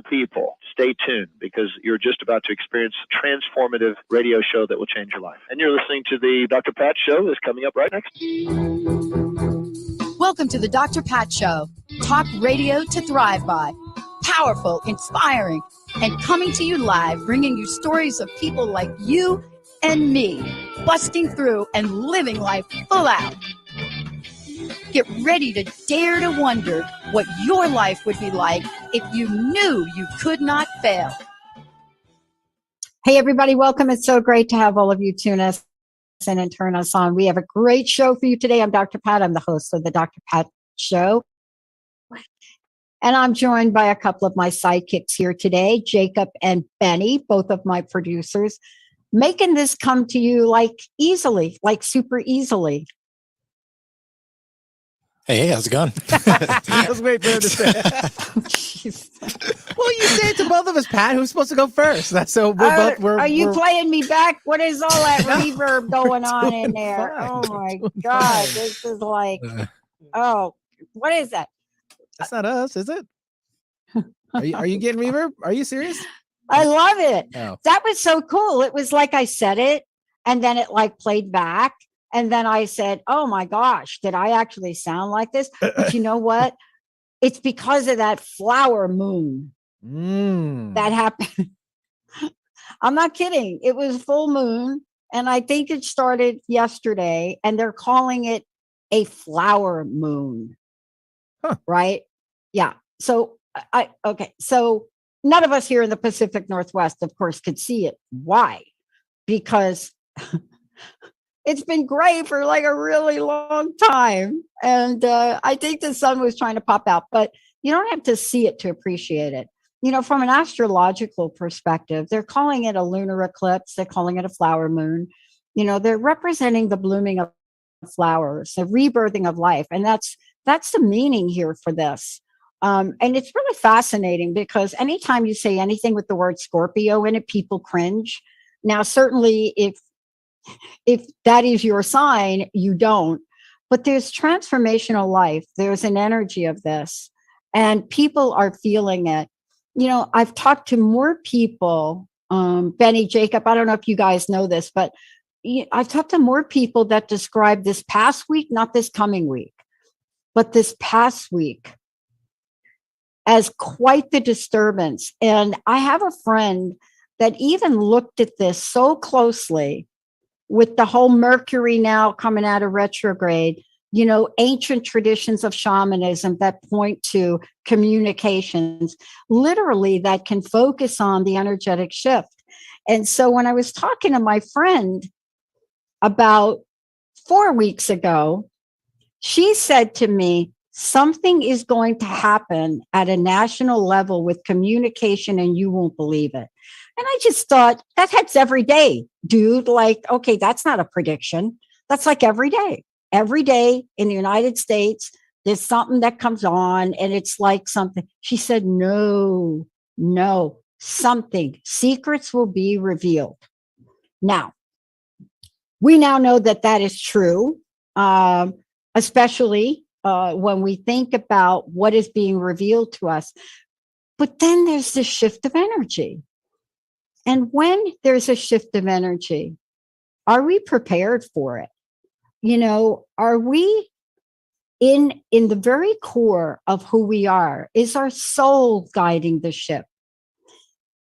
people, stay tuned, because you're just about to experience a transformative radio show that will change your life. And you're listening to the Dr. Pat Show that's coming up right next. Welcome to the Dr. Pat Show. Talk radio to thrive by. Powerful, inspiring, and coming to you live, bringing you stories of people like you and me, busting through and living life full out. Get ready to dare to wonder what your life would be like if you knew you could not fail. Hey, everybody, welcome. It's so great to have all of you tune us in and turn us on. We have a great show for you today. I'm Dr. Pat. I'm the host of the Dr. Pat Show. And I'm joined by a couple of my sidekicks here today, Jacob and Benny, both of my producers, making this come to you like easily, like super easily. Hey, how's it going? I was waiting for him to say. Well, you say it to both of us, Pat. Who's supposed to go first? That's so are you playing me back? What is all that reverb going on in there? Fine. Oh my God. This is like, what is that? That's not us, is it? Are you getting reverb? Are you serious? I love it. Oh. That was so cool. It was like I said it, and then it like played back. And then I said, oh my gosh, did I actually sound like this? But you know what? It's because of that flower moon that happened. I'm not kidding. It was full moon. And I think it started yesterday, and they're calling it a flower moon. Huh. Right? Yeah. So So none of us here in the Pacific Northwest, of course, could see it. Why? Because it's been gray for like a really long time. And I think the sun was trying to pop out, but you don't have to see it to appreciate it. You know, from an astrological perspective, they're calling it a lunar eclipse. They're calling it a flower moon. You know, they're representing the blooming of flowers, the rebirthing of life. And that's the meaning here for this. And it's really fascinating because anytime you say anything with the word Scorpio in it, people cringe. Now, certainly if that is your sign, you don't. But there's transformational life. There's an energy of this, and people are feeling it. You know, I've talked to more people, Benny, Jacob, I don't know if you guys know this, but I've talked to more people that describe this past week, not this coming week, but this past week as quite the disturbance. And I have a friend that even looked at this so closely with the whole Mercury now coming out of retrograde, you know, ancient traditions of shamanism that point to communications, literally that can focus on the energetic shift. And so when I was talking to my friend about 4 weeks ago, she said to me, something is going to happen at a national level with communication and you won't believe it. And I just thought, that's every day, dude. Like, okay, that's not a prediction. That's like every day. Every day in the United States, there's something that comes on and it's like something. She said, no, something. Secrets will be revealed. Now, we now know that is true, especially when we think about what is being revealed to us. But then there's the shift of energy. And when there's a shift of energy, are we prepared for it? You know, are we in the very core of who we are? Is our soul guiding the ship?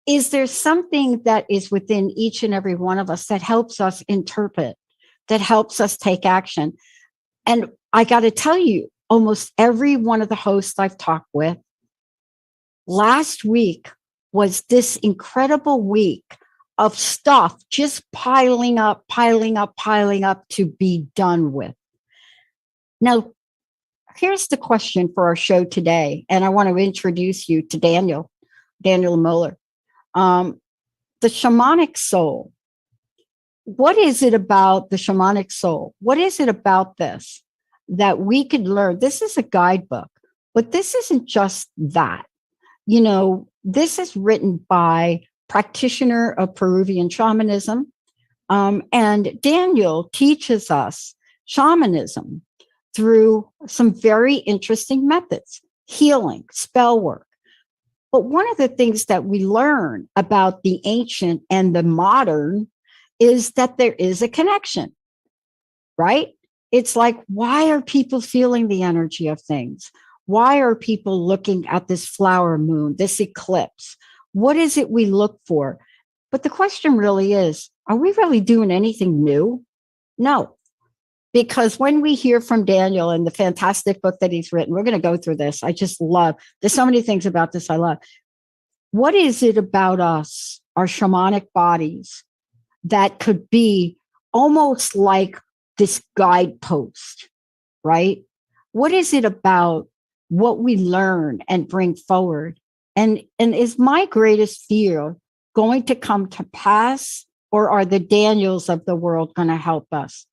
Is there something that is within each and every one of us that helps us interpret, that helps us take action? And I got to tell you, almost every one of the hosts I've talked with last week was this incredible week of stuff just piling up to be done with. Now, here's the question for our show today. And I want to introduce you to Daniel Moeller. The Shamanic Soul. What is it about the Shamanic Soul? What is it about this that we could learn? This is a guidebook, but this isn't just that. You know, this is written by practitioner of Peruvian shamanism. And Daniel teaches us shamanism through some very interesting methods, healing, spell work. But one of the things that we learn about the ancient and the modern is that there is a connection, right? It's like, why are people feeling the energy of things? Why are people looking at this flower moon, this eclipse? What is it we look for? But the question really is, are we really doing anything new? No. Because when we hear from Daniel in the fantastic book that he's written, we're going to go through this. I just love, there's so many things about this I love. What is it about us, our shamanic bodies, that could be almost like this guidepost, right? What is it about what we learn and bring forward? And is my greatest fear going to come to pass, or are the Daniels of the world going to help us?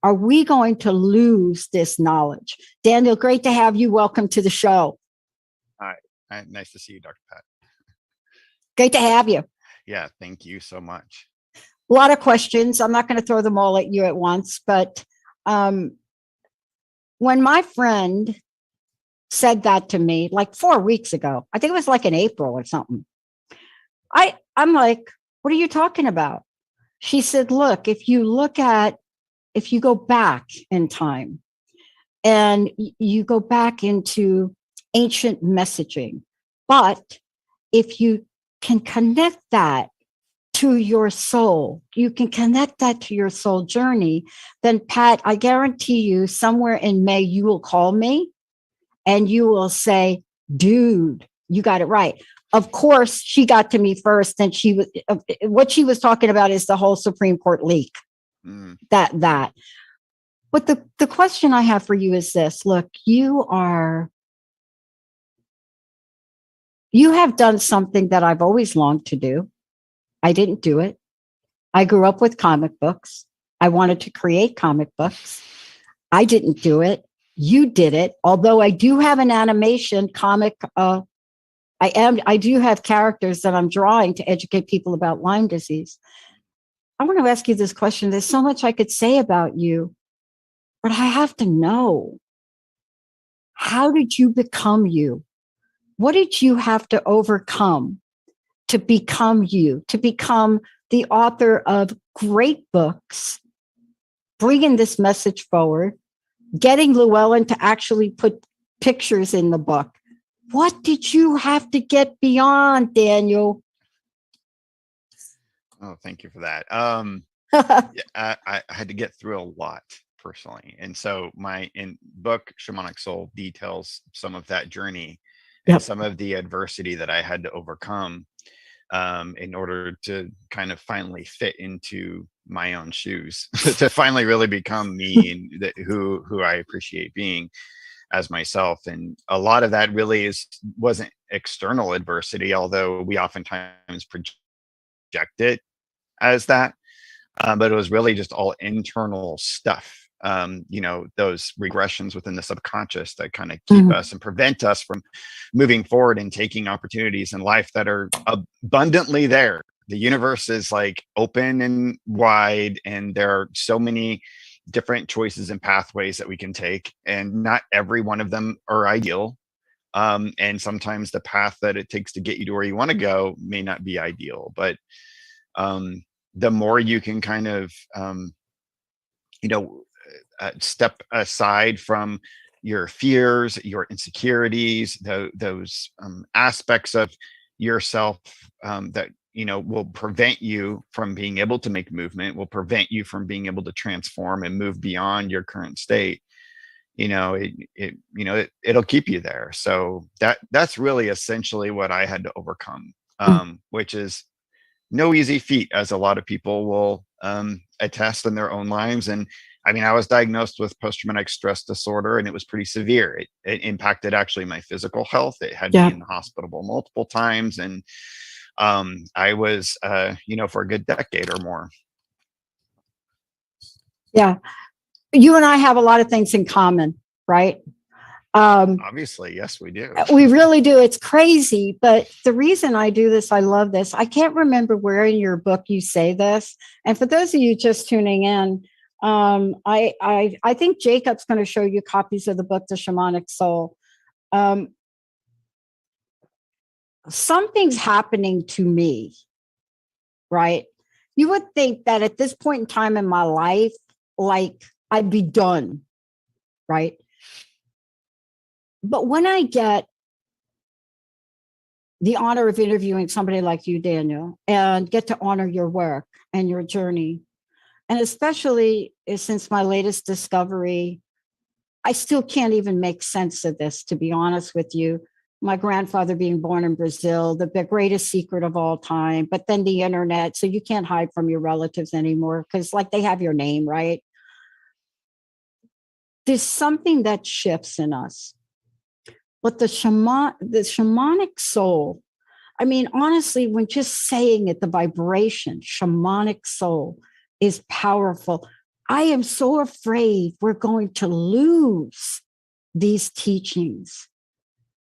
Are we going to lose this knowledge? Daniel, great to have you. Welcome to the show. Hi. Nice to see you, Dr. Pat. Great to have you. Yeah, thank you so much. A lot of questions. I'm not going to throw them all at you at once, but when my friend said that to me like 4 weeks ago, I think it was like in April or something, I'm like, what are you talking about? She said, look, if you go back in time and you go back into ancient messaging, but if you can connect that to your soul, you can connect that to your soul journey, then Pat, I guarantee you somewhere in May, you will call me and you will say, dude, you got it right. Of course, she got to me first, and what she was talking about is the whole Supreme Court leak. That. But the question I have for you is this. Look, you have done something that I've always longed to do. I didn't do it. I grew up with comic books. I wanted to create comic books. I didn't do it. You did it. Although I do have an animation comic, I do have characters that I'm drawing to educate people about Lyme disease. I want to ask you this question. There's so much I could say about you, but I have to know, how did you become you? What did you have to overcome to become you, to become the author of great books, bringing this message forward, getting Llewellyn to actually put pictures in the book? What did you have to get beyond, Daniel? Oh, thank you for that. Yeah, I had to get through a lot personally. And so my book, Shamanic Soul, details some of that journey and some of the adversity that I had to overcome in order to kind of finally fit into my own shoes, to finally really become me and who I appreciate being as myself. And a lot of that really wasn't external adversity, although we oftentimes project it as that, but it was really just all internal stuff. Those regressions within the subconscious that kind of keep us and prevent us from moving forward and taking opportunities in life that are abundantly there. The universe is like open and wide, and there are so many different choices and pathways that we can take, and not every one of them are ideal. And sometimes the path that it takes to get you to where you want to go may not be ideal, but the more you can kind of step aside from your fears, your insecurities, those aspects of yourself that will prevent you from being able to make movement, will prevent you from being able to transform and move beyond your current state. It'll keep you there. So that's really essentially what I had to overcome, which is no easy feat, as a lot of people will attest in their own lives. And I mean, I was diagnosed with post-traumatic stress disorder, and it was pretty severe. It impacted actually my physical health. It had me in the hospital multiple times, and I was, for a good decade or more. Yeah, you and I have a lot of things in common, right? Obviously, yes, we do. We really do. It's crazy. But the reason I do this, I love this. I can't remember where in your book you say this. And for those of you just tuning in, I think Jacob's going to show you copies of the book, The Shamanic Soul. something's happening to me, right? You would think that at this point in time in my life, like I'd be done, right? But when I get the honor of interviewing somebody like you, Daniel, and get to honor your work and your journey, and especially since my latest discovery, I still can't even make sense of this, to be honest with you. My grandfather being born in Brazil, the greatest secret of all time, but then the internet, so you can't hide from your relatives anymore because like they have your name, right? There's something that shifts in us. But the shamanic soul, I mean, honestly, when just saying it, the vibration, shamanic soul is powerful. I am so afraid we're going to lose these teachings.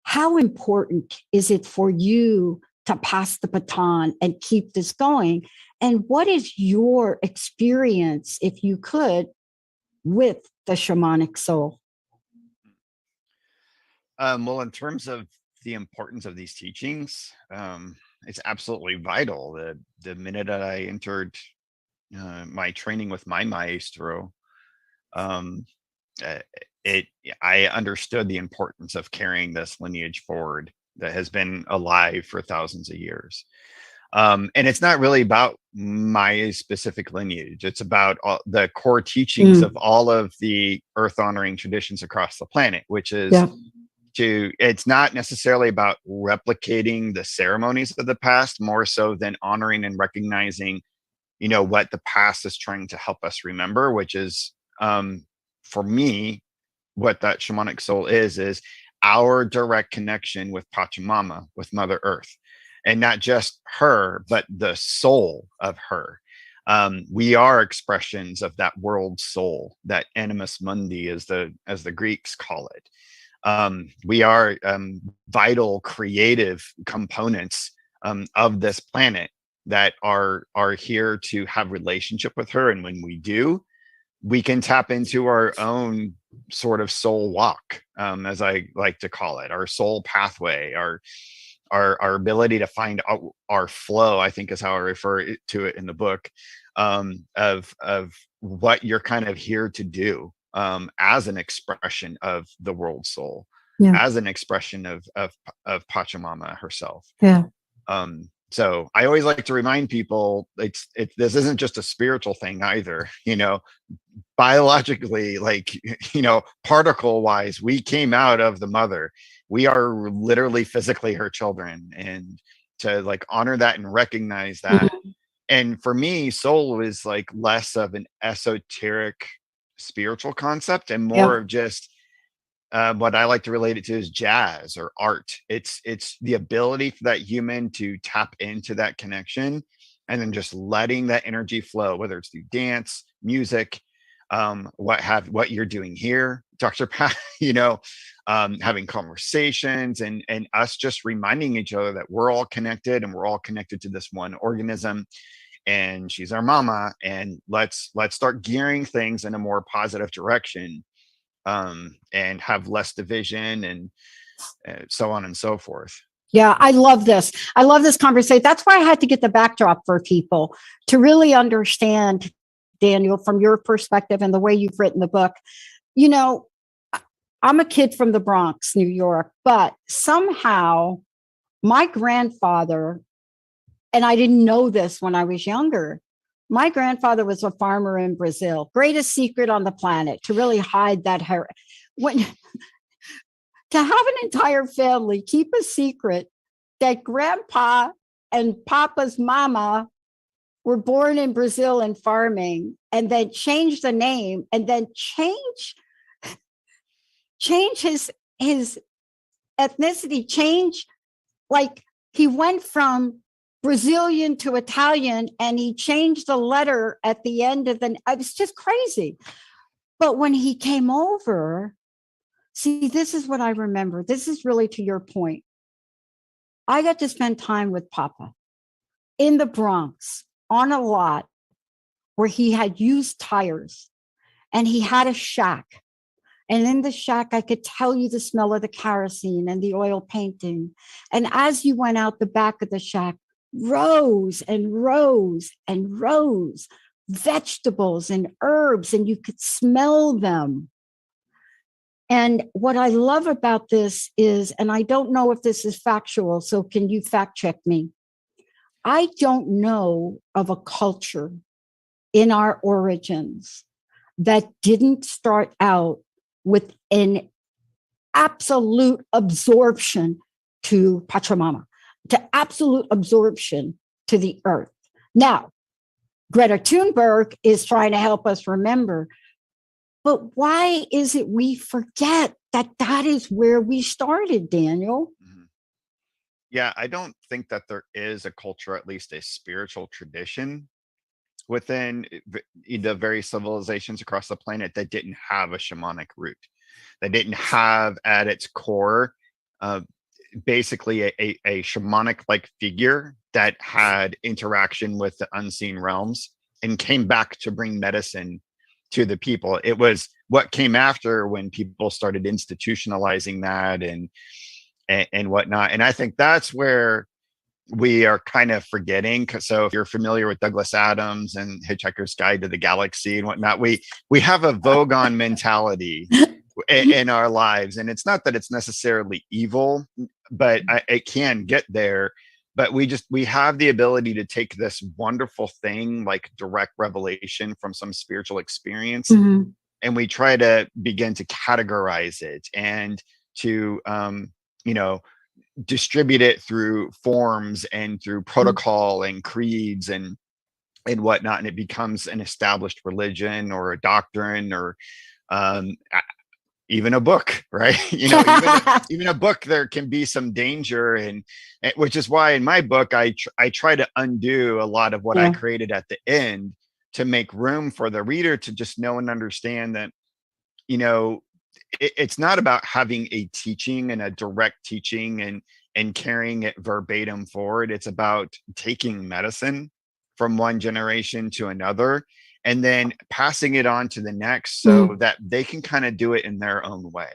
How important is it for you to pass the baton and keep this going? And what is your experience, if you could, with the shamanic soul? Well, in terms of the importance of these teachings, it's absolutely vital. The minute that I entered my training with my maestro, um, I understood the importance of carrying this lineage forward that has been alive for thousands of years. And it's not really about my specific lineage. It's about the core teachings of all of the earth honoring traditions across the planet, which is it's not necessarily about replicating the ceremonies of the past, more so than honoring and recognizing, what the past is trying to help us remember, which is, for me, what that shamanic soul is our direct connection with Pachamama, with Mother Earth, and not just her, but the soul of her. We are expressions of that world soul, that animus mundi, as the Greeks call it. We are vital creative components of this planet that are here to have relationship with her. And when we do, we can tap into our own sort of soul walk, as I like to call it, our soul pathway, our ability to find our flow, I think is how I refer to it in the book, of what you're kind of here to do, as an expression of the world soul, as an expression of Pachamama herself. So I always like to remind people, this isn't just a spiritual thing either. Biologically, particle wise, we came out of the mother. We are literally physically her children, and to honor that and recognize that. And for me, soul is less of an esoteric spiritual concept and more of just what I like to relate it to is jazz or art. It's the ability for that human to tap into that connection and then just letting that energy flow, whether it's through dance, music, what you're doing here, Dr. Pat, having conversations and us just reminding each other that we're all connected and we're all connected to this one organism. And she's our mama, and let's start gearing things in a more positive direction, and have less division and so on and so forth. Yeah, I love this. I love this conversation. That's why I had to get the backdrop for people to really understand, Daniel, from your perspective and the way you've written the book. I'm a kid from the Bronx, New York, but somehow my grandfather, and I didn't know this when I was younger, my grandfather was a farmer in Brazil. Greatest secret on the planet, to really hide that to have an entire family keep a secret that grandpa and papa's mama were born in Brazil and farming, and then change the name, and then change his ethnicity, he went from Brazilian to Italian, and he changed the letter at the end of it was just crazy. But when he came over, see, this is what I remember. This is really to your point. I got to spend time with Papa in the Bronx on a lot where he had used tires, and he had a shack And in the shack, I could tell you the smell of the kerosene and the oil painting. And as you went out the back of the shack, rows and rows and rows, vegetables and herbs, and you could smell them. And what I love about this is, and I don't know if this is factual, so can you fact check me? I don't know of a culture in our origins that didn't start out with an absolute absorption to Pachamama, to absolute absorption to the earth. Now, Greta Thunberg is trying to help us remember, but why is it we forget that that is where we started, Daniel? Yeah, I don't think that there is a culture, at least a spiritual tradition within the various civilizations across the planet that didn't have a shamanic root, that didn't have at its core basically a shamanic-like figure that had interaction with the unseen realms and came back to bring medicine to the people. It was what came after when people started institutionalizing that and whatnot. And I think that's where we are kind of forgetting. So if you're familiar with Douglas Adams and Hitchhiker's Guide to the Galaxy and whatnot, we have a Vogon mentality in our lives. And it's not that it's necessarily evil, but it can get there. But we have the ability to take this wonderful thing like direct revelation from some spiritual experience, and we try to begin to categorize it and to distribute it through forms and through protocol and creeds and whatnot, and it becomes an established religion or a doctrine or even a book, right? Even a book, there can be some danger, and which is why in my book I try to undo a lot of what I created at the end to make room for the reader to just know and understand that it's not about having a teaching and a direct teaching and carrying it verbatim forward. It's about taking medicine from one generation to another and then passing it on to the next so that they can kind of do it in their own way,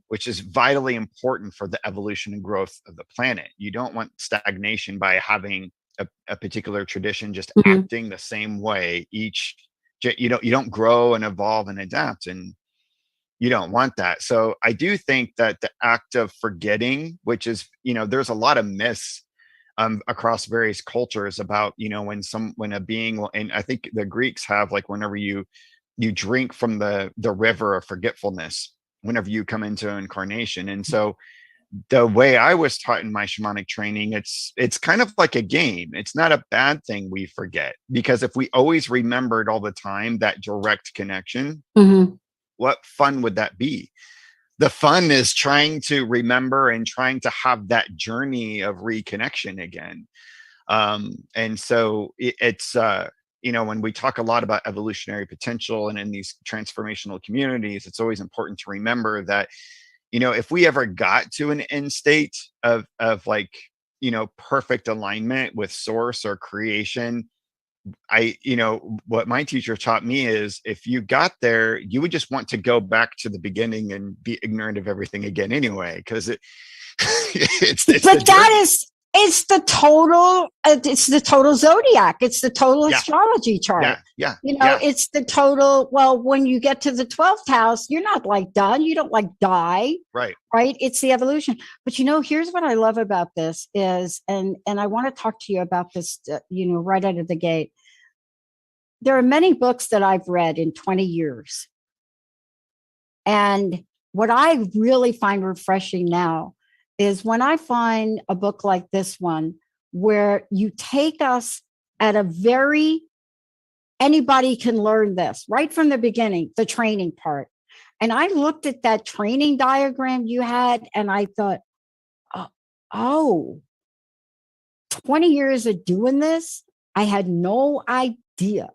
which is vitally important for the evolution and growth of the planet. You don't want stagnation by having a particular tradition just acting the same way you don't grow and evolve and adapt, and you don't want that. So I do think that the act of forgetting, which is, there's a lot of myths across various cultures about, when a being will, and I think the Greeks have, like, whenever you drink from the river of forgetfulness, whenever you come into incarnation. And so the way I was taught in my shamanic training, it's kind of like a game. It's not a bad thing we forget, because if we always remembered all the time that direct connection, what fun would that be? The fun is trying to remember and trying to have that journey of reconnection again. And so it's when we talk a lot about evolutionary potential and in these transformational communities, it's always important to remember that, if we ever got to an end state of like, perfect alignment with source or creation, what my teacher taught me is if you got there, you would just want to go back to the beginning and be ignorant of everything again anyway, because it's the total zodiac. It's the total astrology chart. It's the total. Well, when you get to the 12th house, you're not like done. You don't like die. Right. It's the evolution. But here's what I love about this is, and I want to talk to you about this, right out of the gate. There are many books that I've read in 20 years. And what I really find refreshing now is when I find a book like this one, where you take us at anybody can learn this right from the beginning, the training part. And I looked at that training diagram you had and I thought, 20 years of doing this, I had no idea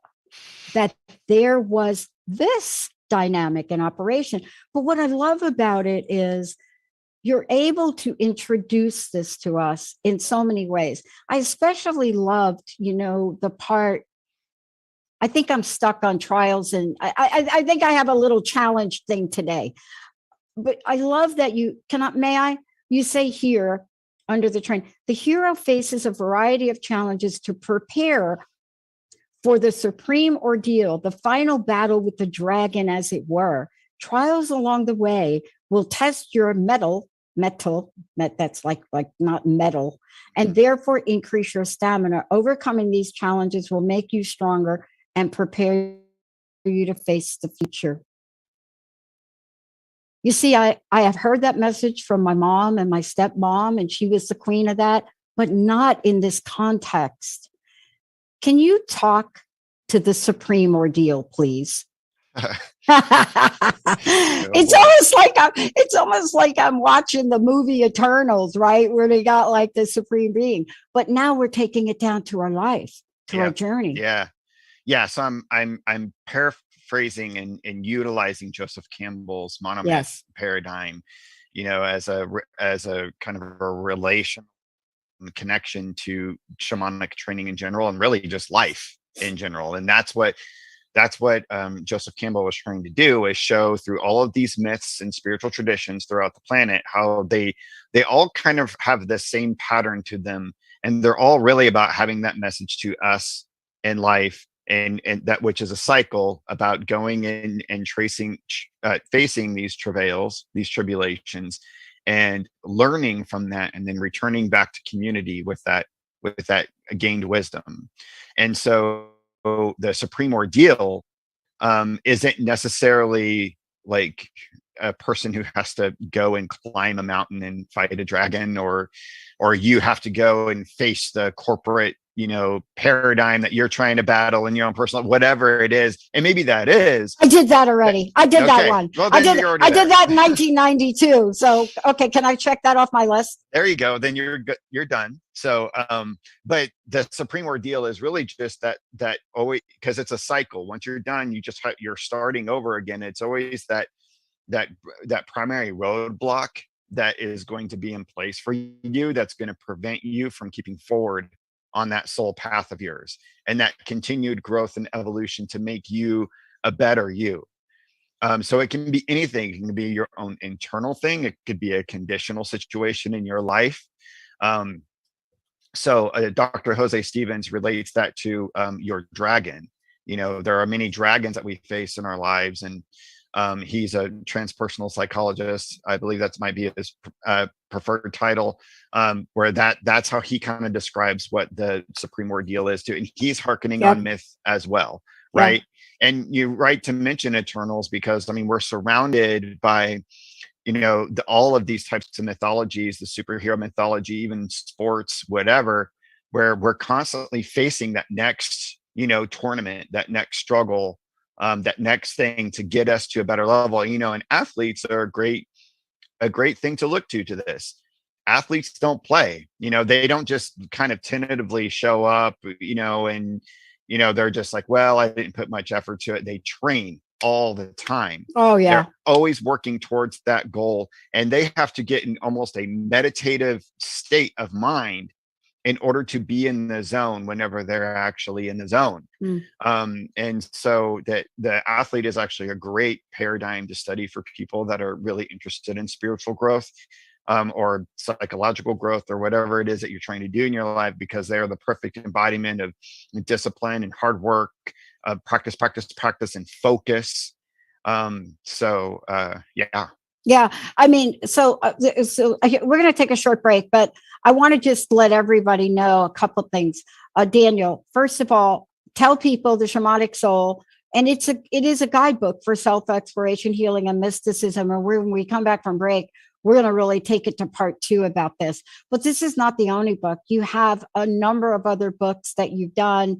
that there was this dynamic in operation. But what I love about it is you're able to introduce this to us in so many ways. I especially loved, the part, I think I'm stuck on trials, and I think I have a little challenge thing today. But I love that you say here under the train, the hero faces a variety of challenges to prepare for the supreme ordeal, the final battle with the dragon, as it were. Trials along the way will test your metal, that's like not metal, and therefore increase your stamina. Overcoming these challenges will make you stronger and prepare you to face the future. You see, I have heard that message from my mom and my stepmom, and she was the queen of that, but not in this context. Can you talk to the supreme ordeal, please? It's almost like I'm watching the movie Eternals, right? Where they got like the supreme being, but now we're taking it down to our life, to our journey. Yeah. So I'm paraphrasing and utilizing Joseph Campbell's monomyth paradigm, as a kind of a relation connection to shamanic training in general, and really just life in general. And that's what Joseph Campbell was trying to do, is show through all of these myths and spiritual traditions throughout the planet how they all kind of have the same pattern to them, and they're all really about having that message to us in life, and that which is a cycle about going in and facing these travails, these tribulations, and learning from that, and then returning back to community with that gained wisdom. And so the supreme ordeal isn't necessarily like a person who has to go and climb a mountain and fight a dragon, or you have to go and face the corporate paradigm that you're trying to battle in your own personal, whatever it is. And maybe that is. I did that already. I did that one. Well, I did that in 1992. So, okay. Can I check that off my list? There you go. Then you're good. You're done. So, but the supreme ordeal is really just that always, because it's a cycle. Once you're done, you're starting over again. It's always that primary roadblock that is going to be in place for you, that's going to prevent you from keeping forward on that soul path of yours, and that continued growth and evolution to make you a better you. So it can be anything. It can be your own internal thing. It could be a conditional situation in your life. So Dr. Jose Stevens relates that to your dragon. There are many dragons that we face in our lives, and he's a transpersonal psychologist. I believe that might be his preferred title, where that's how he kind of describes what the supreme ordeal is too. And he's hearkening on myth as well, right? And you're right to mention Eternals, because we're surrounded by all of these types of mythologies, the superhero mythology, even sports, whatever, where we're constantly facing that next tournament, that next struggle, that next thing to get us to a better level. And athletes are a great thing to look to this. Athletes don't play, they don't just kind of tentatively show up, and they're just like, well, I didn't put much effort to it. They train all the time. Oh yeah. They're always working towards that goal, and they have to get in almost a meditative state of mind in order to be in the zone whenever they're actually in the zone. And so that the athlete is actually a great paradigm to study for people that are really interested in spiritual growth, or psychological growth, or whatever it is that you're trying to do in your life, because they're the perfect embodiment of discipline and hard work, practice, and focus. Yeah. So we're going to take a short break, but I want to just let everybody know a couple things. Daniel, first of all, tell people the Shamanic Soul, and it is a guidebook for self-exploration, healing, and mysticism. And when we come back from break, we're going to really take it to part 2 about this. But this is not the only book. You have a number of other books that you've done.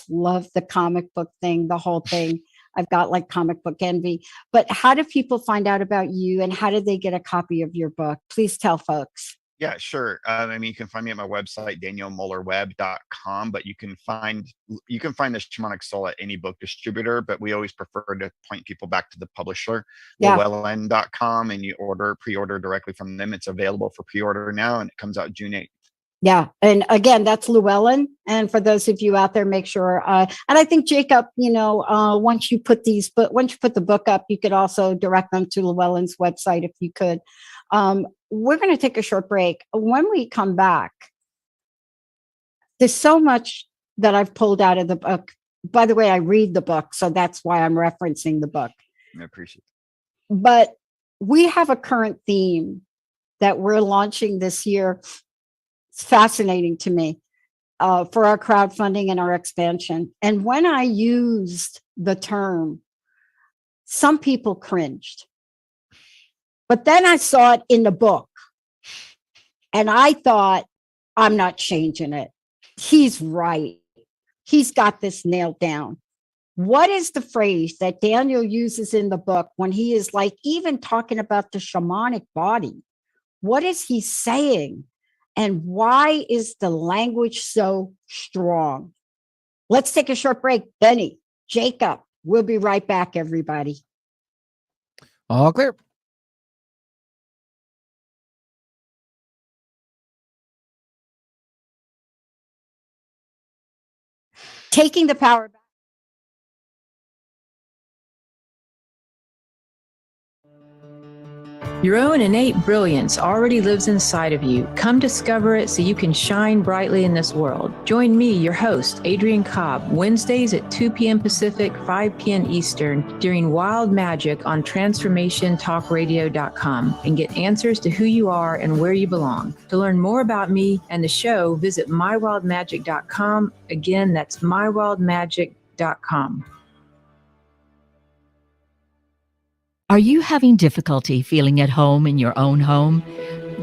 Love the comic book thing, the whole thing. I've got like comic book envy. But how do people find out about you, and how do they get a copy of your book? Please tell folks. Yeah, sure. You can find me at my website, danielmullerweb.com, but you can find the Shamanic Soul at any book distributor, but we always prefer to point people back to the publisher, llewellyn.com, and you pre-order directly from them. It's available for pre-order now, and it comes out June 8th. Yeah. And again, that's Llewellyn. And for those of you out there, make sure, and I think Jacob, once you put the book up, you could also direct them to Llewellyn's website if you could. We're going to take a short break. When we come back, there's so much that I've pulled out of the book. By the way, I read the book, so that's why I'm referencing the book. I appreciate it. But we have a current theme that we're launching this year. It's fascinating to me for our crowdfunding and our expansion. And when I used the term, some people cringed. But then I saw it in the book and I thought, I'm not changing it. He's right. He's got this nailed down. What is the phrase that Daniel uses in the book when he is like even talking about the shamanic body? What is he saying? And why is the language so strong? Let's take a short break. Benny, Jacob, we'll be right back, everybody. All clear. Taking the power back. Your own innate brilliance already lives inside of you. Come discover it so you can shine brightly in this world. Join me, your host, Adrienne Cobb, Wednesdays at 2 p.m. Pacific, 5 p.m. Eastern, during Wild Magic on TransformationTalkRadio.com and get answers to who you are and where you belong. To learn more about me and the show, visit mywildmagic.com. Again, that's mywildmagic.com. Are you having difficulty feeling at home in your own home?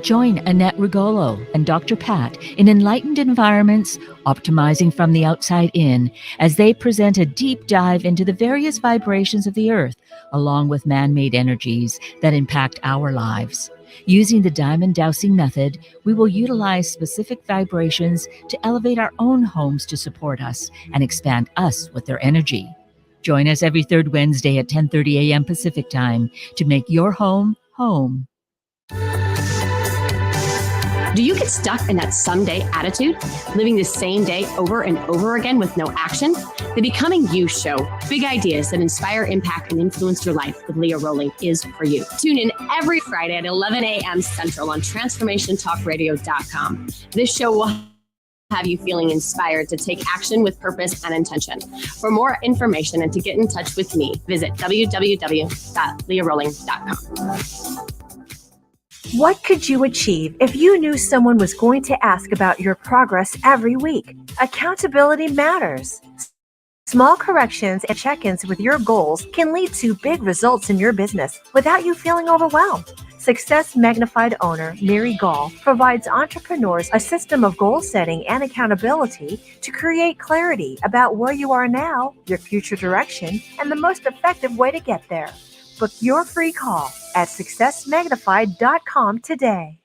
Join Annette Rigolo and Dr. Pat in Enlightened Environments, Optimizing from the Outside In, as they present a deep dive into the various vibrations of the earth, along with man-made energies that impact our lives. Using the diamond dowsing method, we will utilize specific vibrations to elevate our own homes to support us and expand us with their energy. Join us every third Wednesday at 10:30 a.m. Pacific Time to make your home home. Do you get stuck in that someday attitude, living the same day over and over again with no action? The Becoming You show, big ideas that inspire, impact, and influence your life with Leah Rowling is for you. Tune in every Friday at 11 a.m. Central on TransformationTalkRadio.com. This show will have you feeling inspired to take action with purpose and intention. For more information and to get in touch with me, visit www.leahrowling.com. What could you achieve if you knew someone was going to ask about your progress every week? Accountability matters. Small corrections and check-ins with your goals can lead to big results in your business without you feeling overwhelmed. Success Magnified owner Mary Gall provides entrepreneurs a system of goal setting and accountability to create clarity about where you are now, your future direction, and the most effective way to get there. Book your free call at successmagnified.com today.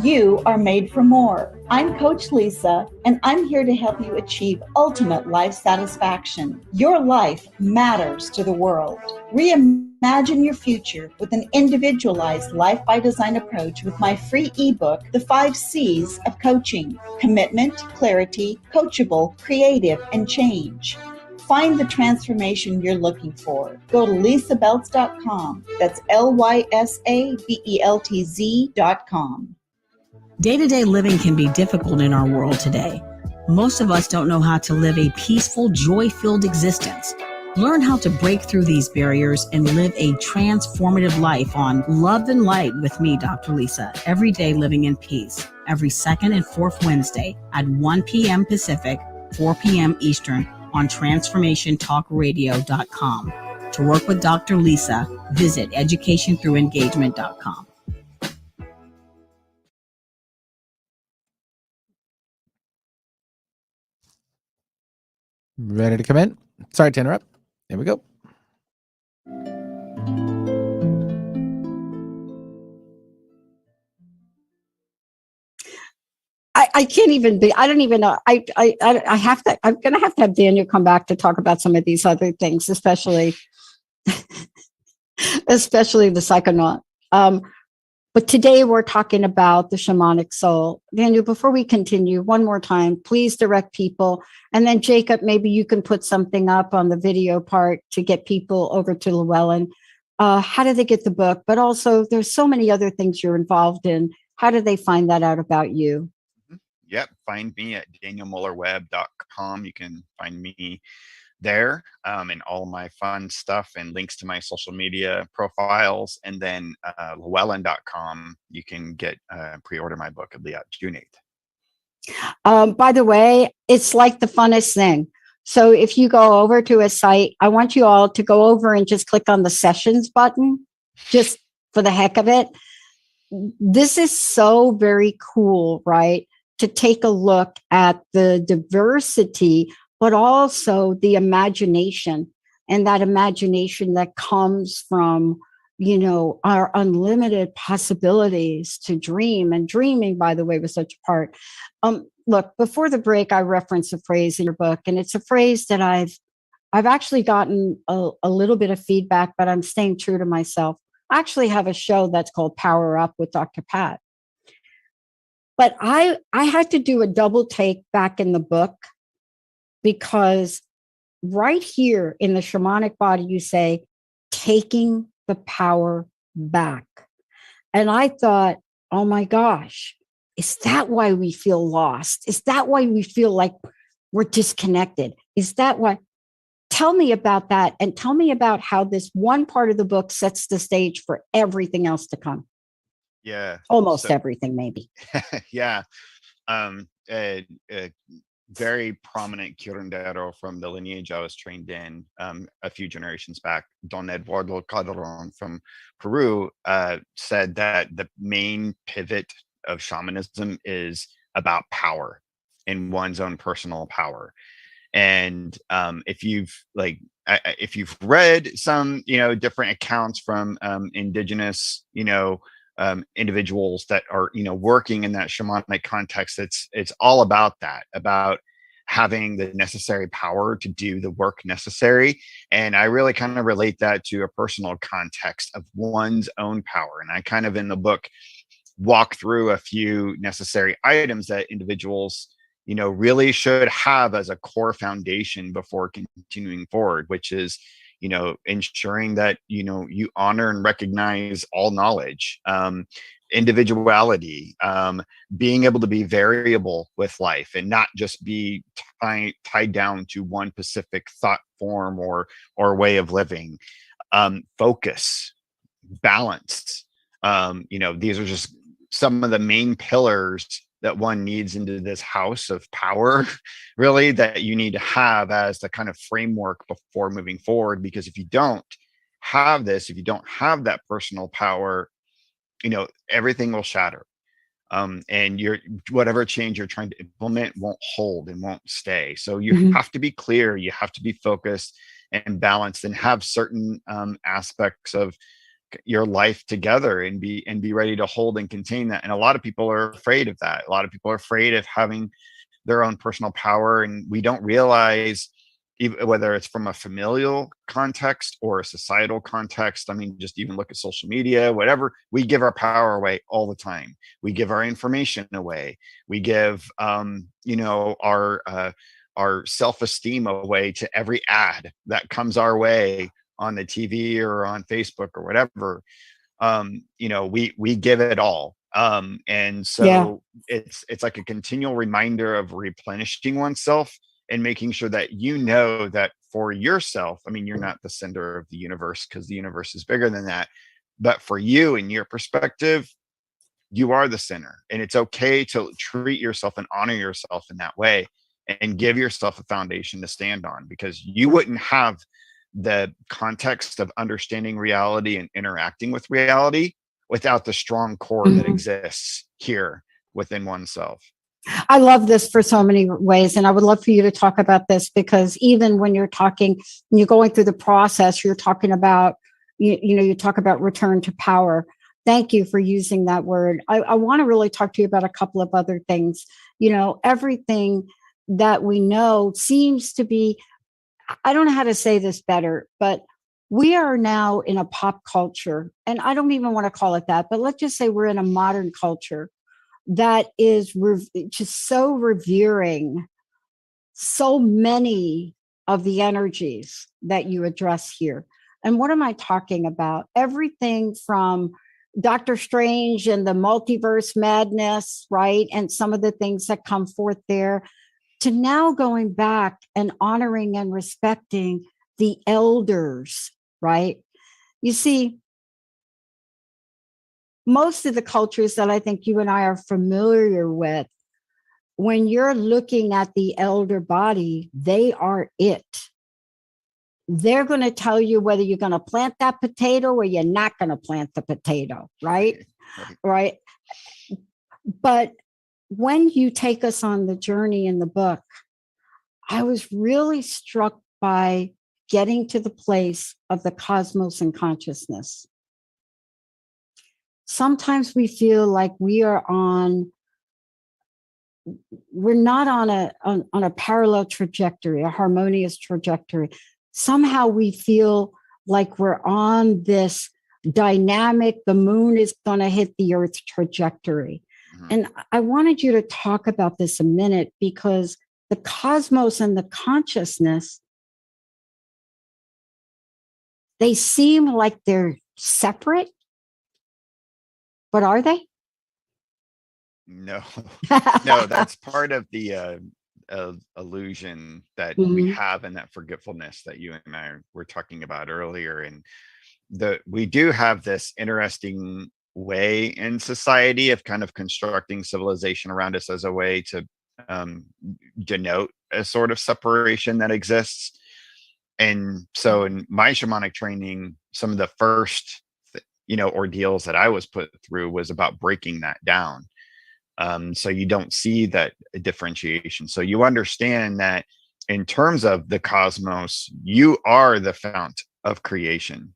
You are made for more. I'm Coach Lisa, and I'm here to help you achieve ultimate life satisfaction. Your life matters to the world. Reimagine your future with an individualized life by design approach with my free ebook, The 5 C's of Coaching: Commitment, Clarity, Coachable, Creative, and Change. Find the transformation you're looking for. Go to lisabeltz.com. That's LYSABELTZ.com. Day-to-day living can be difficult in our world today. Most of us don't know how to live a peaceful, joy-filled existence. Learn how to break through these barriers and live a transformative life on Love and Light with me, Dr. Lisa, every day living in peace, every second and fourth Wednesday at 1 p.m. Pacific, 4 p.m. Eastern on TransformationTalkRadio.com. To work with Dr. Lisa, visit educationthroughengagement.com. Ready to come in? Sorry to interrupt. Here we go. I can't even be, I don't even know. I have to, I'm going to have Daniel come back to talk about some of these other things, especially the psychonaut. But But today we're talking about the shamanic soul. Daniel, before we continue, one more time, please direct people. And then Jacob, maybe you can put something up on the video part to get people over to Llewellyn. How do they get the book? But also there's so many other things you're involved in. How do they find that out about you? Yep. Find me at danielmullerweb.com. You can find me there, and all my fun stuff and links to my social media profiles. And then llewellyn.com, you can get pre-order my book. It'll be out June 8th. By the way, it's like the funnest thing. So if you go over to a site, I want you all to go over and just click on the sessions button, just for the heck of it. This is so very cool, right? To take a look at the diversity, but also the imagination, and that imagination that comes from, our unlimited possibilities to dream. And dreaming, by the way, was such a part. Look, before the break, I referenced a phrase in your book, and it's a phrase that I've actually gotten a little bit of feedback, but I'm staying true to myself. I actually have a show that's called Power Up with Dr. Pat. But I had to do a double take back in the book, because right here in the shamanic body, you say, taking the power back. And I thought, oh my gosh, is that why we feel lost? Is that why we feel like we're disconnected? Is that why? Tell me about that, and tell me about how this one part of the book sets the stage for everything else to come. Yeah. Almost everything, maybe. Yeah. A very prominent curandero from the lineage I was trained in a few generations back, Don Eduardo Calderon from Peru, said that the main pivot of shamanism is about power, in one's own personal power. And if you've read some, different accounts from indigenous, individuals that are, working in that shamanic context, it's all about that, about having the necessary power to do the work necessary. And I really kind of relate that to a personal context of one's own power. And I kind of, in the book, walk through a few necessary items that individuals, really should have as a core foundation before continuing forward, which is, ensuring that, you honor and recognize all knowledge, individuality, being able to be variable with life and not just be tied down to one specific thought form or way of living, focus, balance. These are just some of the main pillars that one needs into this house of power, really, that you need to have as the kind of framework before moving forward. Because if you don't have this, if you don't have that personal power, everything will shatter. And whatever change you're trying to implement won't hold and won't stay. So you have to be clear, you have to be focused and balanced, and have certain aspects of your life together and be ready to hold and contain that. And a lot of people are afraid of that. A lot of people are afraid of having their own personal power, and we don't realize, whether it's from a familial context or a societal context. I mean, just even look at social media, whatever. We give our power away all the time. We give our information away. We give our self-esteem away to every ad that comes our way on the TV or on Facebook or whatever. We give it all. And so it's like a continual reminder of replenishing oneself and making sure that that for yourself, I mean, you're not the center of the universe, because the universe is bigger than that. But for you and your perspective, you are the center. And it's okay to treat yourself and honor yourself in that way, and give yourself a foundation to stand on, because you wouldn't have the context of understanding reality and interacting with reality without the strong core that exists here within oneself. I love this for so many ways. And I would love for you to talk about this, because even when you're going through the process, you're talking about, you talk about return to power. Thank you for using that word. I want to really talk to you about a couple of other things. Everything that we know seems to be, I don't know how to say this better, but we are now in a pop culture, and I don't even want to call it that, but let's just say we're in a modern culture that is just so revering so many of the energies that you address here. And what am I talking about? Everything from Doctor Strange and the multiverse madness, right? And some of the things that come forth there, to now going back and honoring and respecting the elders, right? You see, most of the cultures that I think you and I are familiar with, when you're looking at the elder body, they are it. They're going to tell you whether you're going to plant that potato or you're not going to plant the potato, right? Right. But when you take us on the journey in the book, I was really struck by getting to the place of the cosmos and consciousness. Sometimes we feel like we're not on a parallel trajectory, a harmonious trajectory. Somehow we feel like we're on this dynamic, the moon is going to hit the earth trajectory. Mm-hmm. And I wanted you to talk about this a minute, because the cosmos and the consciousness, they seem like they're separate, but are they? No, no, that's part of the illusion that we have, and that forgetfulness that you and I were talking about earlier. And we do have this interesting way in society of kind of constructing civilization around us as a way to denote a sort of separation that exists. And so in my shamanic training, some of the first ordeals that I was put through was about breaking that down. So you don't see that differentiation. So you understand that in terms of the cosmos, you are the fount of creation.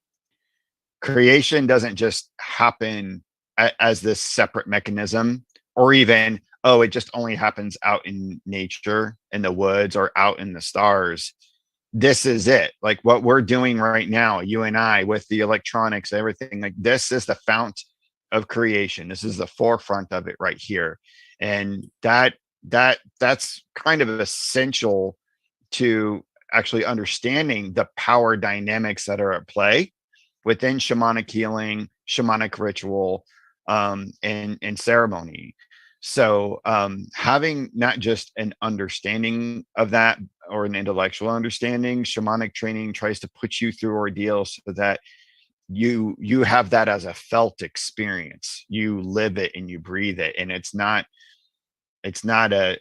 Creation doesn't just happen as this separate mechanism, or even, it just only happens out in nature, in the woods, or out in the stars. This is it. Like what we're doing right now, you and I, with the electronics, everything, like this is the fount of creation. This is the forefront of it right here. And that's kind of essential to actually understanding the power dynamics that are at play within shamanic healing, shamanic ritual, and ceremony. So having not just an understanding of that or an intellectual understanding, shamanic training tries to put you through ordeals so that you have that as a felt experience. You live it and you breathe it, and it's not a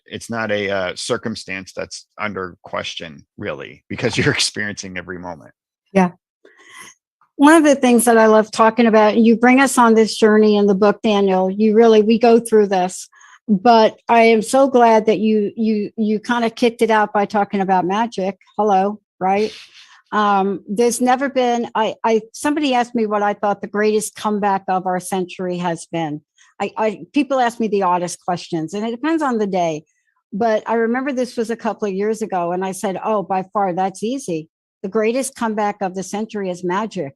circumstance that's under question, really, because you're experiencing every moment. Yeah. One of the things that I love talking about, you bring us on this journey in the book, Daniel, we go through this, but I am so glad that you kind of kicked it out by talking about magic. Hello, right? There's never been, somebody asked me what I thought the greatest comeback of our century has been. People ask me the oddest questions, and it depends on the day. But I remember this was a couple of years ago, and I said, by far, that's easy. The greatest comeback of the century is magic.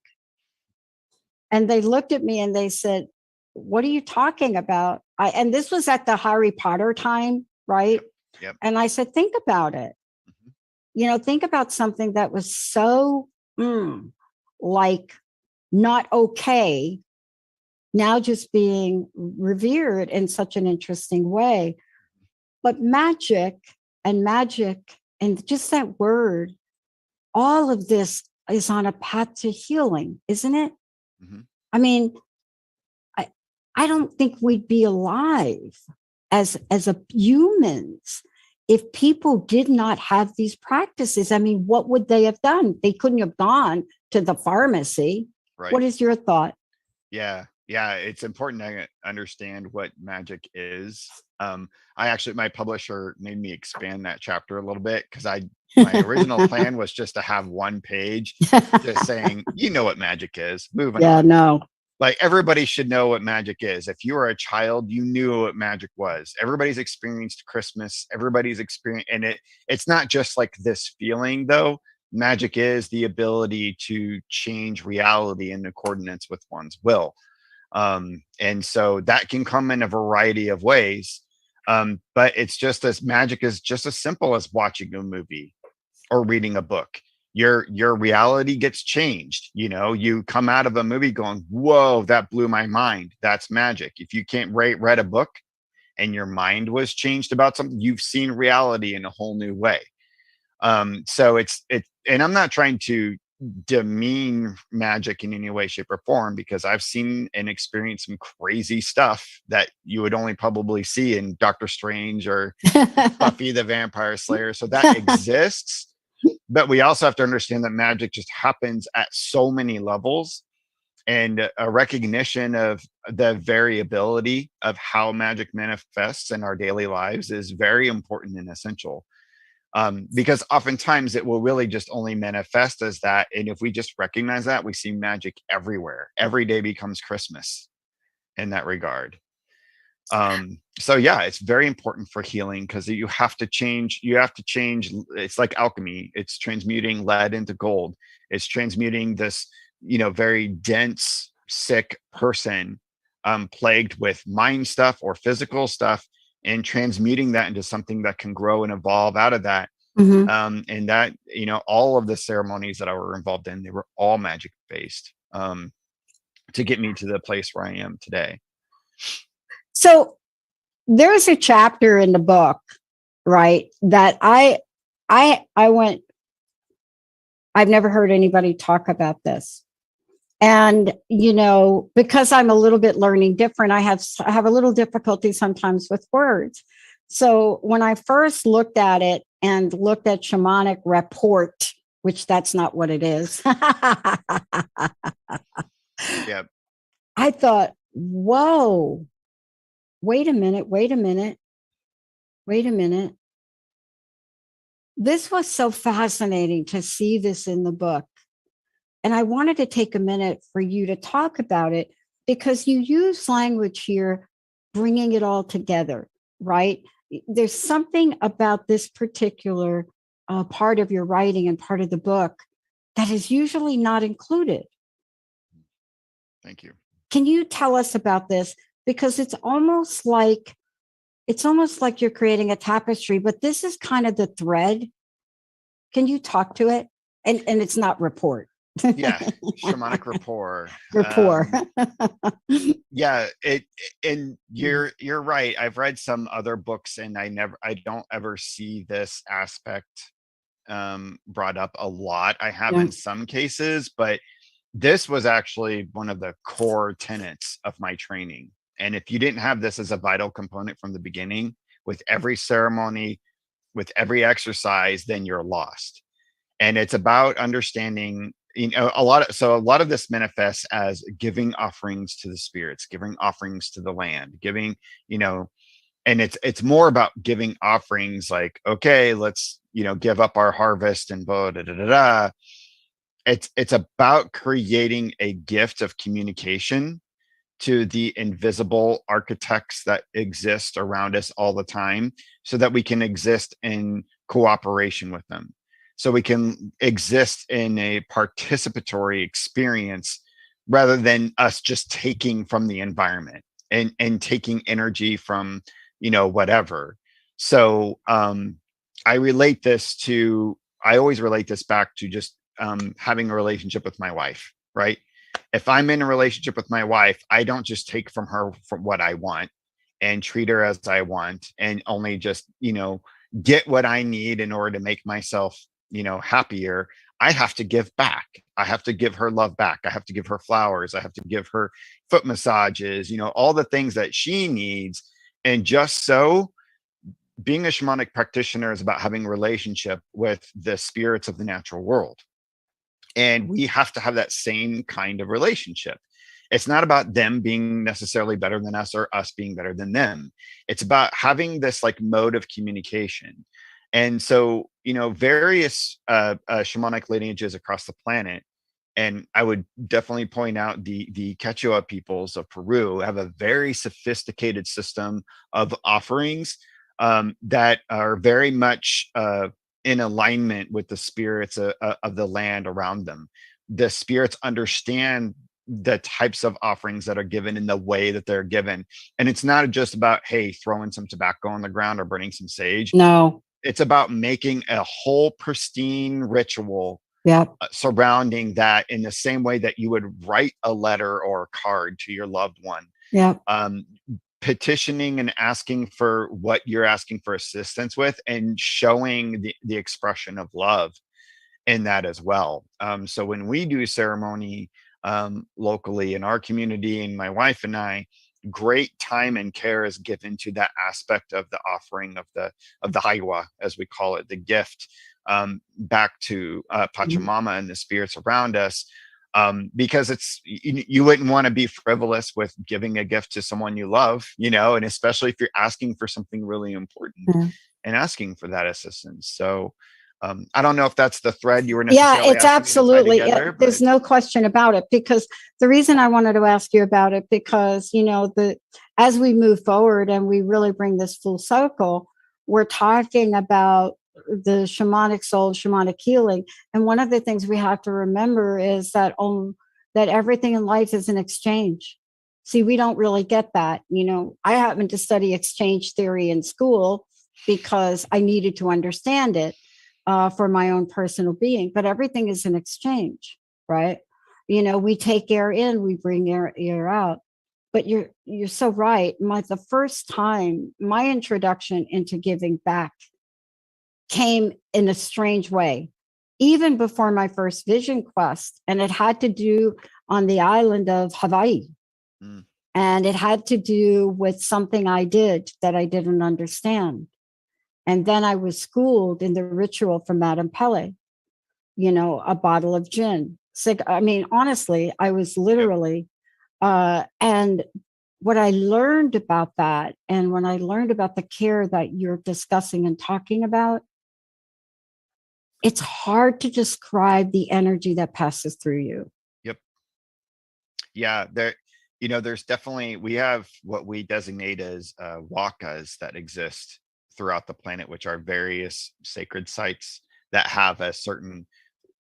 And they looked at me and they said, what are you talking about? And this was at the Harry Potter time, right? Yep. And I said, think about it. Think about something that was so like not okay, now just being revered in such an interesting way. But magic and just that word, all of this is on a path to healing, isn't it? Mm-hmm. I mean, I don't think we'd be alive as humans if people did not have these practices. I mean, what would they have done? They couldn't have gone to the pharmacy. Right. What is your thought? Yeah, it's important to understand what magic is. My publisher made me expand that chapter a little bit, because my original plan was just to have one page just saying, what magic is. Moving on. Yeah, no. Like everybody should know what magic is. If you were a child, you knew what magic was. Everybody's experienced Christmas. Everybody's experienced, and it's not just like this feeling though. magic is the ability to change reality in accordance with one's will. And so that can come in a variety of ways. But it's just as magic is just as simple as watching a movie or reading a book. Your reality gets changed. You know, you come out of a movie going, whoa, that blew my mind. That's magic. If you can't read a book and your mind was changed about something, you've seen reality in a whole new way. So and I'm not trying to demean magic in any way, shape, or form, because I've seen and experienced some crazy stuff that you would only probably see in Doctor Strange or Buffy the Vampire Slayer. So that exists. But we also have to understand that magic just happens at so many levels, and a recognition of the variability of how magic manifests in our daily lives is very important and essential. Because oftentimes it will really just only manifest as that. And if we just recognize that, we see magic everywhere. Every day becomes Christmas in that regard. So yeah, it's very important for healing, because you have to change. It's like alchemy. It's transmuting lead into gold. It's transmuting this, very dense, sick person, plagued with mind stuff or physical stuff, and transmuting that into something that can grow and evolve out of that. And that, all of the ceremonies that I were involved in, they were all magic based, to get me to the place where I am today. So there's a chapter in the book, right, that I went, I've never heard anybody talk about this. And, because I'm a little bit learning different, I have a little difficulty sometimes with words. So when I first looked at it and looked at shamanic report, which that's not what it is. Yep. I thought, whoa, wait a minute. This was so fascinating to see this in the book. And I wanted to take a minute for you to talk about it, because you use language here, bringing it all together, right? There's something about this particular part of your writing and part of the book that is usually not included. Thank you. Can you tell us about this? Because it's almost like you're creating a tapestry, but this is kind of the thread. Can you talk to it? And it's not report. Yeah, shamanic rapport. Yeah, and you're right. I've read some other books, and I don't ever see this aspect brought up a lot. I have in some cases, but this was actually one of the core tenets of my training. And if you didn't have this as a vital component from the beginning, with every ceremony, with every exercise, then you're lost. And it's about understanding, a lot of this manifests as giving offerings to the spirits, giving offerings to the land, giving, and it's more about giving offerings like, okay, let's, give up our harvest and blah, da, da, da, da. It's about creating a gift of communication to the invisible architects that exist around us all the time, so that we can exist in cooperation with them. So we can exist in a participatory experience, rather than us just taking from the environment and taking energy from, whatever. So I always relate this back to just having a relationship with my wife, right? If I'm in a relationship with my wife, I don't just take from her from what I want and treat her as I want, and only just, get what I need in order to make myself, happier. I have to give back. I have to give her love back. I have to give her flowers. I have to give her foot massages, all the things that she needs. And just so, being a shamanic practitioner is about having a relationship with the spirits of the natural world. And we have to have that same kind of relationship. It's not about them being necessarily better than us or us being better than them. It's about having this like mode of communication. And so, various shamanic lineages across the planet, and I would definitely point out the Quechua peoples of Peru have a very sophisticated system of offerings that are very much in alignment with the spirits of the land around them. The spirits understand the types of offerings that are given in the way that they're given. And it's not just about, hey, throwing some tobacco on the ground or burning some sage. No. It's about making a whole pristine ritual Yep. surrounding that, in the same way that you would write a letter or a card to your loved one. Yep. Petitioning and asking for what you're asking for assistance with, and showing the expression of love in that as well. So when we do ceremony locally in our community, and my wife and I, great time and care is given to that aspect of the offering of the haiwa, as we call it, the gift, back to Pachamama and the spirits around us. Because it's, you wouldn't want to be frivolous with giving a gift to someone you love, and especially if you're asking for something really important and asking for that assistance. So I don't know if that's the thread you were necessarily it's absolutely together, there's no question about it, because the reason I wanted to ask you about it, because as we move forward and we really bring this full circle, we're talking about the shamanic soul, shamanic healing. And one of the things we have to remember is that that everything in life is an exchange. See, we don't really get that. I happened to study exchange theory in school because I needed to understand it for my own personal being. But everything is an exchange, right? We take air in, we bring air out. But you're so right. The first time, my introduction into giving back came in a strange way, even before my first vision quest. And it had to do on the island of Hawaii. And it had to do with something I did that I didn't understand. And then I was schooled in the ritual from Madame Pele, a bottle of gin. Honestly, I was literally, and what I learned about that, and when I learned about the care that you're discussing and talking about, it's hard to describe the energy that passes through you. Yep. Yeah, there's definitely, we have what we designate as wakas that exist throughout the planet, which are various sacred sites that have a certain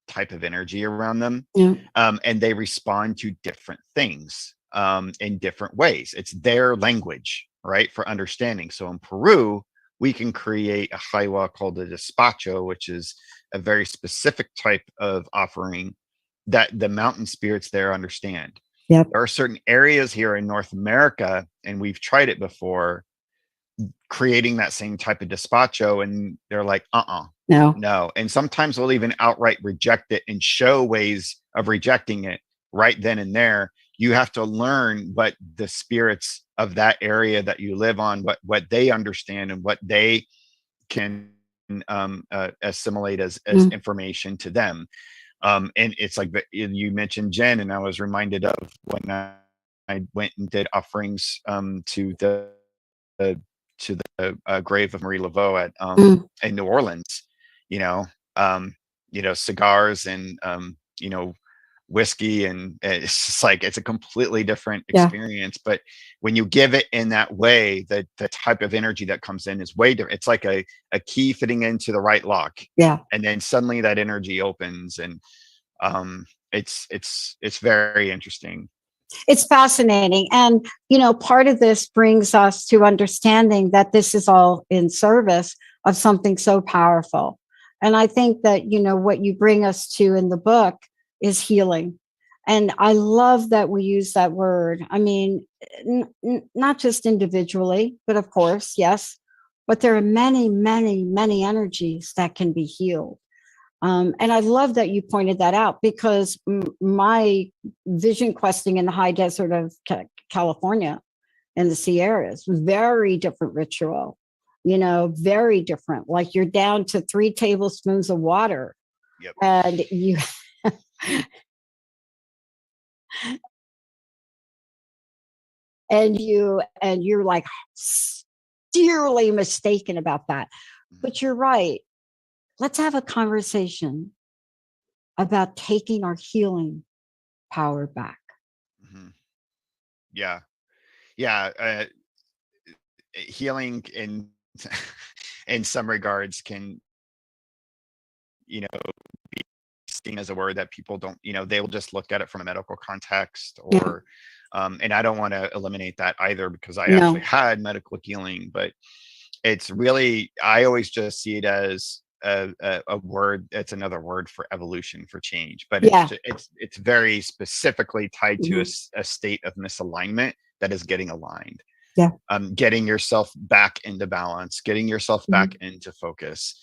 type of energy around them. And they respond to different things in different ways. It's their language, right, for understanding. So in Peru, we can create a haiwa called a despacho, which is a very specific type of offering that the mountain spirits there understand. Yep. There are certain areas here in North America, and we've tried it before, creating that same type of despacho, and they're like, no. And sometimes we'll even outright reject it and show ways of rejecting it right then and there. You have to learn what the spirits of that area that you live on, what they understand and what they can assimilate as information to them. And it's like, you mentioned Jen, and I was reminded of when I went and did offerings to the grave of Marie Laveau at in New Orleans. Cigars and whiskey, and it's just like, it's a completely different experience. But when you give it in that way, the type of energy that comes in is way different. It's like a key fitting into the right lock, and then suddenly that energy opens, and it's very interesting. It's fascinating. And part of this brings us to understanding that this is all in service of something so powerful. And I think that what you bring us to in the book is healing. And I love that we use that word. Not just individually, but of course, yes, but there are many, many, many energies that can be healed. And I love that you pointed that out, because my vision questing in the high desert of California and the Sierras was very different ritual, very different. Like, you're down to 3 tablespoons of water. Yep. And you and you're like dearly mistaken about that. But you're right. Let's have a conversation about taking our healing power back. Yeah. Healing in some regards can be seen as a word that people don't, they will just look at it from a medical context, or and I don't want to eliminate that either, because I actually had medical healing, but it's really, I always just see it as a word. It's another word for evolution, for change, but it's very specifically tied to a state of misalignment that is getting aligned. Getting yourself back into balance, getting yourself back into focus.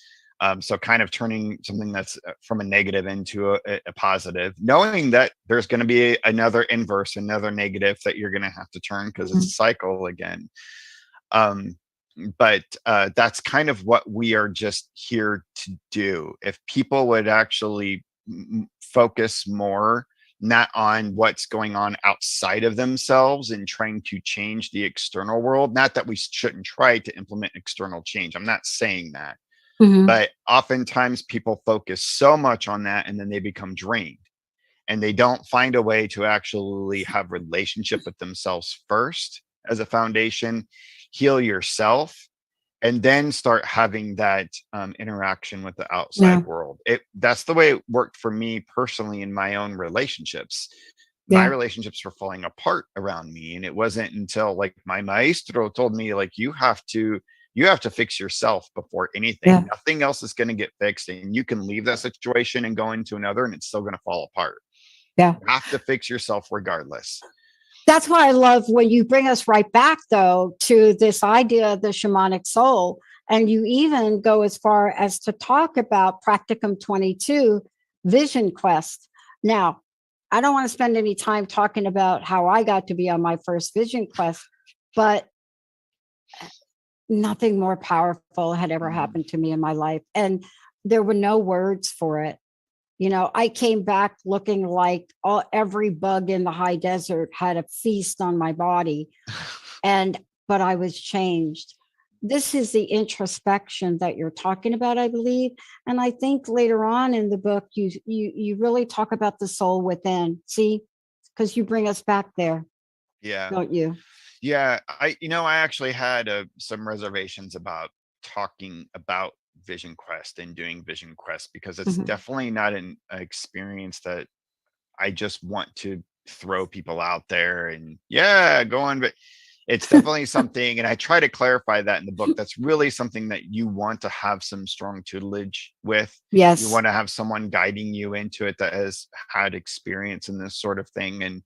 So kind of turning something that's from a negative into a positive, knowing that there's going to be another inverse, another negative that you're going to have to turn, because it's a cycle again. But that's kind of what we are just here to do. If people would actually focus more, not on what's going on outside of themselves and trying to change the external world, not that we shouldn't try to implement external change. I'm not saying that. But oftentimes people focus so much on that, and then they become drained, and they don't find a way to actually have relationship with themselves first as a foundation, heal yourself, and then start having that interaction with the outside world. That's the way it worked for me personally in my own relationships. My relationships were falling apart around me, and it wasn't until like my maestro told me, like, you have to fix yourself before anything. Nothing else is going to get fixed, and you can leave that situation and go into another, and it's still going to fall apart. You have to fix yourself regardless. That's why I love when you bring us right back, though, to this idea of the shamanic soul. And you even go as far as to talk about Practicum 22, Vision Quest. Now, I don't want to spend any time talking about how I got to be on my first Vision Quest, but nothing more powerful had ever happened to me in my life. And there were no words for it. I came back looking like every bug in the high desert had a feast on my body. But I was changed. This is the introspection that you're talking about, I believe. And I think later on in the book, you really talk about the soul within. See, because you bring us back there. Don't you? Yeah. I actually had some reservations about talking about Vision Quest and doing Vision Quest, because it's definitely not an experience that I just want to throw people out there and go on. But it's definitely something, and I try to clarify that in the book, that's really something that you want to have some strong tutelage with. You want to have someone guiding you into it that has had experience in this sort of thing, and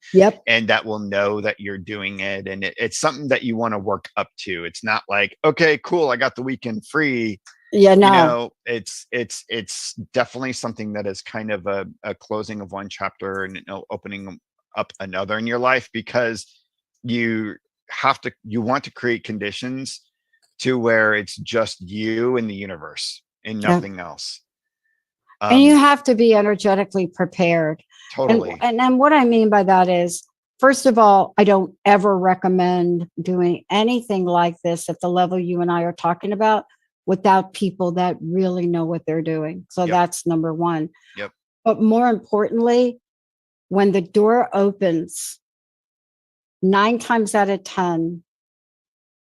and that will know that you're doing it, and it's something that you want to work up to. It's not like, okay, cool, I got the weekend free. It's definitely something that is kind of a closing of one chapter and opening up another in your life, because you want to create conditions to where it's just you and the universe and nothing else. And you have to be energetically prepared. Totally. And then what I mean by that is, first of all, I don't ever recommend doing anything like this at the level you and I are talking about without people that really know what they're doing. So that's number one. But more importantly, when the door opens, 9 times out of 10,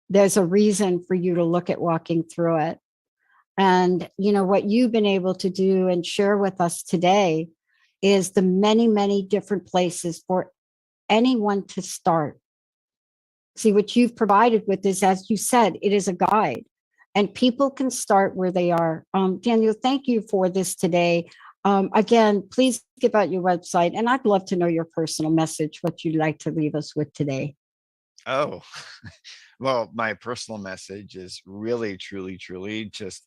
there's a reason for you to look at walking through it. And, what you've been able to do and share with us today is the many, many different places for anyone to start. See, what you've provided with is, as you said, it is a guide, and people can start where they are. Daniel, thank you for this today. Again, please give out your website, and I'd love to know your personal message, what you'd like to leave us with today. Oh, well, my personal message is really, truly, truly just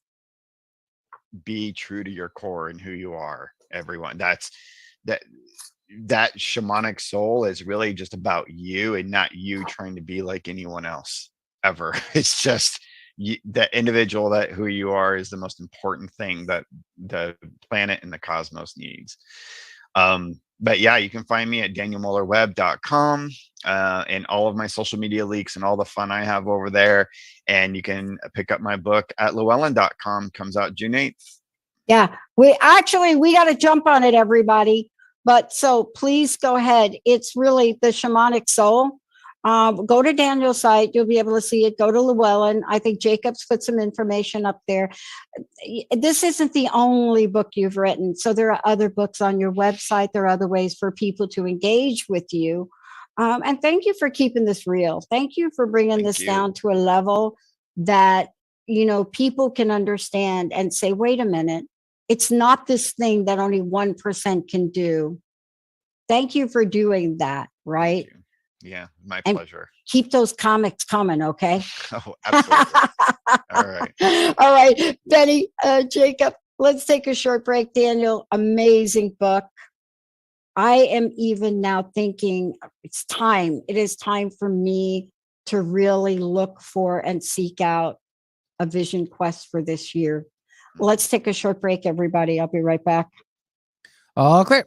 be true to your core and who you are, everyone. That shamanic soul is really just about you, and not you trying to be like anyone else ever. It's just that individual, that who you are is the most important thing that the planet and the cosmos needs. But you can find me at danielmullerweb.com, and all of my social media leaks and all the fun I have over there. And you can pick up my book at llewellyn.com. Comes out June 8th. Yeah, we got to jump on it, everybody. But so please go ahead. It's really the Shamanic Soul. Go to Daniel's site. You'll be able to see it. Go to Llewellyn. I think Jacob's put some information up there. This isn't the only book you've written. So there are other books on your website. There are other ways for people to engage with you. And thank you for keeping this real. Thank you for bringing this down to a level that, people can understand and say, wait a minute, it's not this thing that only 1% can do. Thank you for doing that, right? Yeah, my And pleasure. keep those comics coming, okay? Oh, absolutely. All right. All right, Benny, Jacob, let's take a short break. Daniel, amazing book. I am even now thinking it is time for me to really look for and seek out a vision quest for this year. Let's take a short break, everybody. I'll be right back. All clear.